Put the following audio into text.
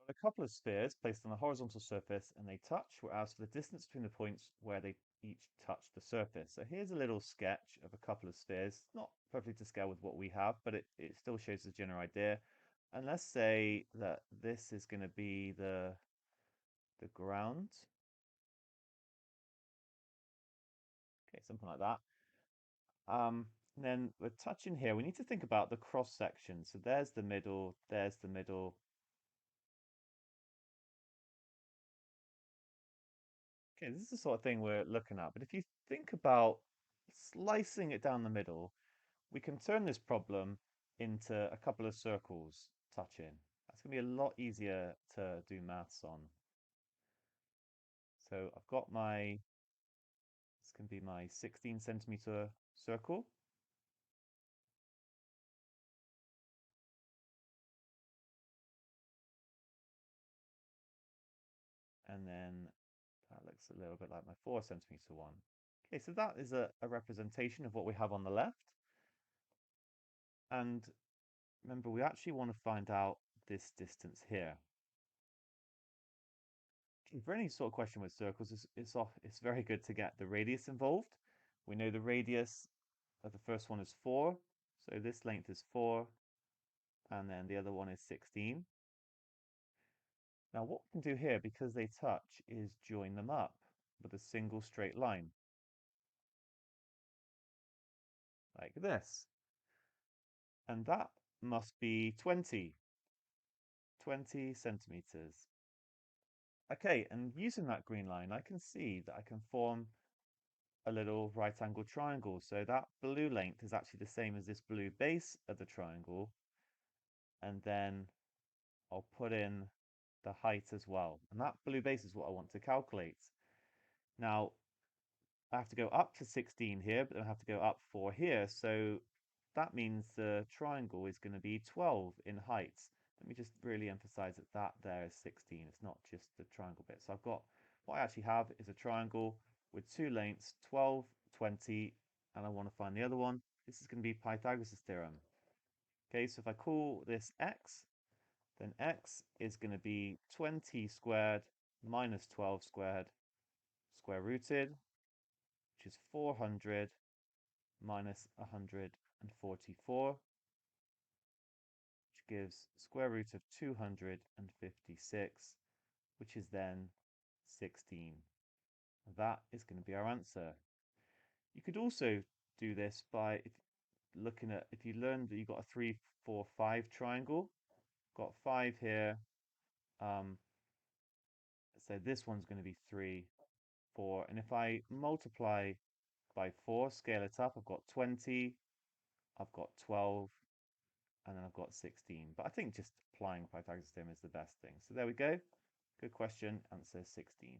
A couple of spheres placed on a horizontal surface and they touch. We're asked for the distance between the points where they each touch the surface. So here's a little sketch of a couple of spheres, not perfectly to scale with what we have, but it still shows the general idea. And let's say that this is going to be the ground. Okay, something like that. And then we're touching here. We need to think about the cross section. So there's the middle, there's the middle. Okay, this is the sort of thing we're looking at. But if you think about slicing it down the middle, we can turn this problem into a couple of circles touching. That's going to be a lot easier to do maths on. So I've got this can be my 16 centimeter circle. And then that looks a little bit like my 4 centimeter one. Okay, so that is a representation of what we have on the left. And remember, we actually want to find out this distance here. For any sort of question with circles, it's very good to get the radius involved. We know the radius of the first one is 4, so this length is 4, and then the other one is 16. Now what we can do here, because they touch, is join them up with a single straight line, like this. And that must be 20 centimeters. Okay, and using that green line, I can see that I can form a little right angle triangle. So that blue length is actually the same as this blue base of the triangle. And then I'll put in the height as well. And that blue base is what I want to calculate. Now, I have to go up to 16 here, but I have to go up 4 here. So that means the triangle is going to be 12 in height. Let me just really emphasize that that there is 16. It's not just the triangle bit. So I've got, what I actually have is a triangle with two lengths, 12, 20, and I want to find the other one. This is going to be Pythagoras' theorem. Okay, so if I call this x, then x is going to be 20 squared minus 12 squared square rooted, which is 400 minus 144, which gives square root of 256, which is then 16. That is going to be our answer. You could also do this by looking at, if you learned that you've got a 3, 4, 5 triangle, got 5 here, um, so this one's going to be 3, 4, and if I multiply by 4, scale it up, I've got 20, I've got 12, and then I've got 16. But I think just applying Pythagoras' theorem is the best thing. So there we go. Good question. Answer 16.